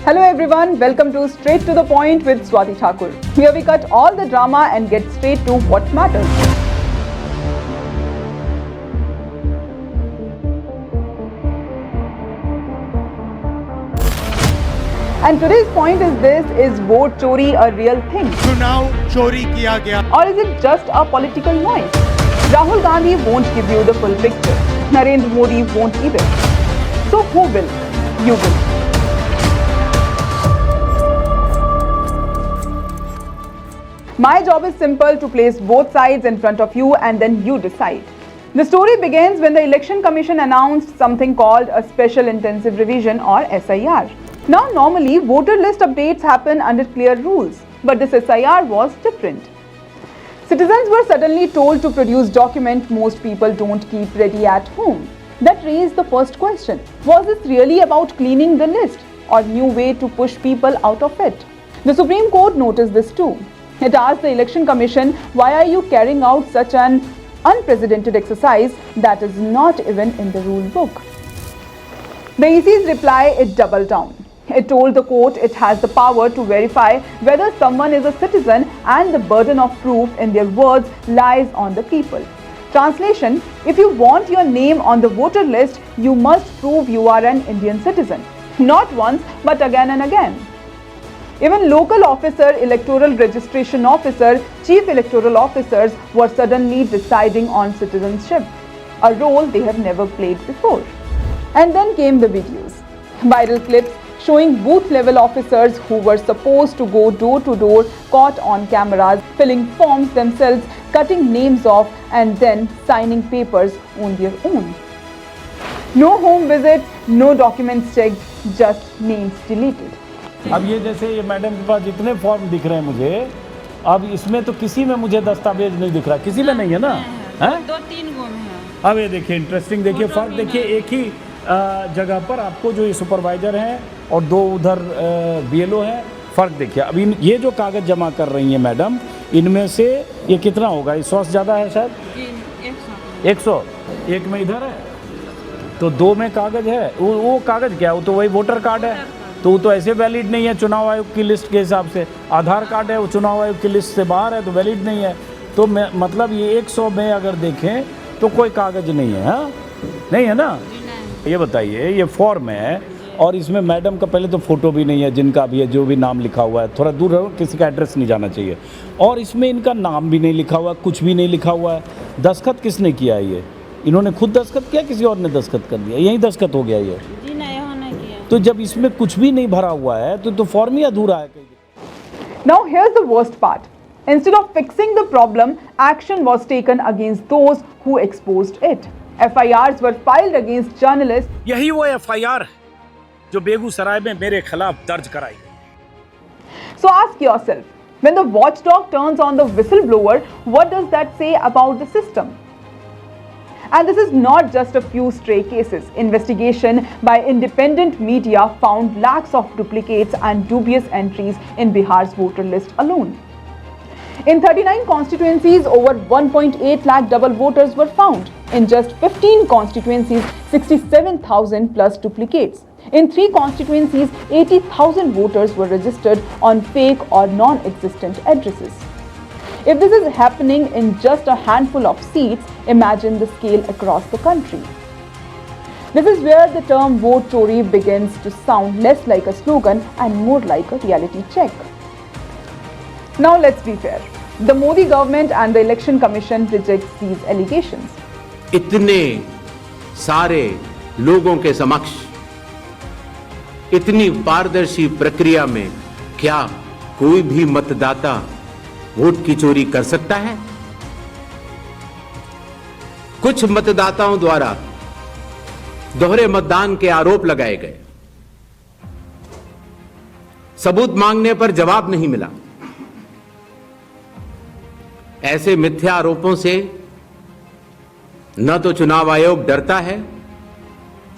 Hello everyone, welcome to Straight to the Point with Swati Thakur. Here we cut all the drama and get straight to what matters. And today's point is this: is vote chori a real thing? चुनाव चोरी किया गया Or is it just a political noise? Rahul Gandhi won't give you the full picture. Narendra Modi won't either. So who will? You will. My job is simple: to place both sides in front of you and then you decide. The story begins when the Election Commission announced something called a Special Intensive Revision or SIR. Now normally voter list updates happen under clear rules, but this SIR was different. Citizens were suddenly told to produce document most people don't keep ready at home. That raised the first question: was this really about cleaning the list or new way to push people out of it? The Supreme Court noticed this too. It asked the Election Commission, why are you carrying out such an unprecedented exercise that is not even in the rule book? The EC's reply, it doubled down. It told the court it has the power to verify whether someone is a citizen and the burden of proof in their words lies on the people. Translation: if you want your name on the voter list, you must prove you are an Indian citizen. Not once, but again and again. Even local officer, electoral registration officer, chief electoral officers were suddenly deciding on citizenship, a role they have never played before. And then came the videos. Viral clips showing booth-level officers who were supposed to go door-to-door caught on cameras, filling forms themselves, cutting names off and then signing papers on their own. No home visits, no documents checked, just names deleted. अब ये जैसे ये madam के पास जितने form दिख रहे हैं मुझे, अब इसमें तो किसी में मुझे दस्तावेज नहीं दिख रहा, किसी में नहीं है ना? हैं? 2-3 गो में है। अब ये देखिए इंटरेस्टिंग, देखिए फर्क देखिए, एक ही जगह पर आपको जो ये सुपरवाइजर हैं और दो उधर BLO हैं, फ़र्क देखिए। अब ये जो कागज़ जमा कर रही हैं मैडम, इनमें से ये कितना होगा? 100 से ज़्यादा है शायद? 100। एक में इधर है तो 2 में कागज़ है। वो कागज़ क्या है? वो तो वही वोटर कार्ड है, तो वो तो ऐसे वैलिड नहीं है चुनाव आयोग की लिस्ट के हिसाब से। आधार कार्ड है, वो चुनाव आयोग की लिस्ट से बाहर है तो वैलिड नहीं है। तो मतलब ये 100 में अगर देखें तो कोई कागज़ नहीं है। हाँ, नहीं है ना? ये बताइए, ये फॉर्म है और इसमें मैडम का पहले तो फ़ोटो भी नहीं है, जिनका भी है, जो भी नाम लिखा हुआ है, थोड़ा दूर रहो, किसी का एड्रेस नहीं जाना चाहिए। और इसमें इनका नाम भी नहीं लिखा हुआ, कुछ भी नहीं लिखा हुआ है। दस्तखत किसने किया है? ये इन्होंने खुद दस्तखत किया, किसी और ने दस्तखत कर दिया? यही दस्तखत हो गया ये। जी नहीं, होना किया। तो जब इसमें कुछ भी नहीं भरा हुआ है तो फॉर्म ही अधूरा है। Now here's the worst part. Instead of fixing the problem, action was taken against those who exposed it. FIRs were filed against journalists. यही वो FIR है जो बेगूसराय में मेरे खिलाफ दर्ज कराई गई। So ask yourself, when the watchdog turns on the whistleblower, what does that say about the system? And this is not just a few stray cases. Investigation by independent media found lakhs of duplicates and dubious entries in Bihar's voter list alone. In 39 constituencies, over 1.8 lakh double voters were found. In just 15 constituencies, 67,000 plus duplicates. In 3 constituencies, 80,000 voters were registered on fake or non-existent addresses. If this is happening in just a handful of seats, imagine the scale across the country. This is where the term vote chori begins to sound less like a slogan and more like a reality check. Now let's be fair. The Modi government and the Election Commission rejects these allegations. इतने सारे लोगों के समक्ष इतनी पारदर्शी प्रक्रिया में क्या कोई भी मतदाता वोट की चोरी कर सकता है? कुछ मतदाताओं द्वारा दोहरे मतदान के आरोप लगाए गए, सबूत मांगने पर जवाब नहीं मिला। ऐसे मिथ्या आरोपों से न तो चुनाव आयोग डरता है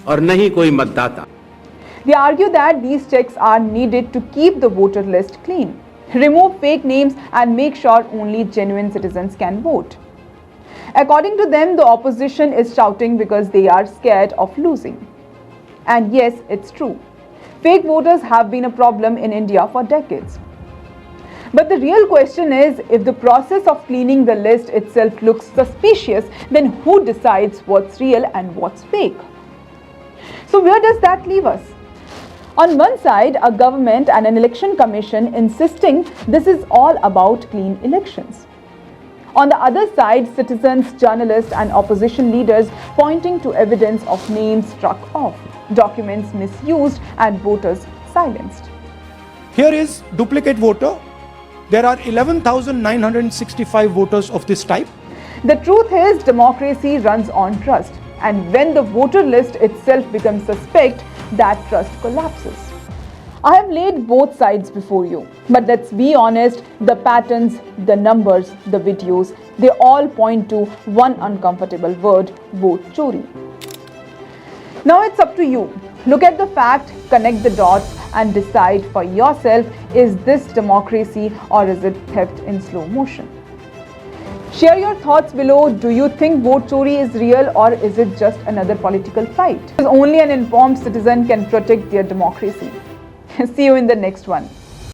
और न ही कोई मतदाता। They argue that these checks are needed to keep the voter list clean, remove fake names and make sure only genuine citizens can vote. According to them, the opposition is shouting because they are scared of losing. And yes, it's true. Fake voters have been a problem in India for decades. But the real question is, if the process of cleaning the list itself looks suspicious, then who decides what's real and what's fake? So where does that leave us? On one side, a government and an election commission insisting this is all about clean elections. On the other side, citizens, journalists and opposition leaders pointing to evidence of names struck off, documents misused and voters silenced. Here is duplicate voter. There are 11,965 voters of this type. The truth is, democracy runs on trust, and when the voter list itself becomes suspect, that trust collapses. I have laid both sides before you, but let's be honest, the patterns, the numbers, the videos, they all point to one uncomfortable word: vote chori. Now it's up to you. Look at the fact, connect the dots and decide for yourself, is this democracy or is it theft in slow motion? Share your thoughts below. Do you think vote chori is real or is it just another political fight? Only an informed citizen can protect their democracy. See you in the next one.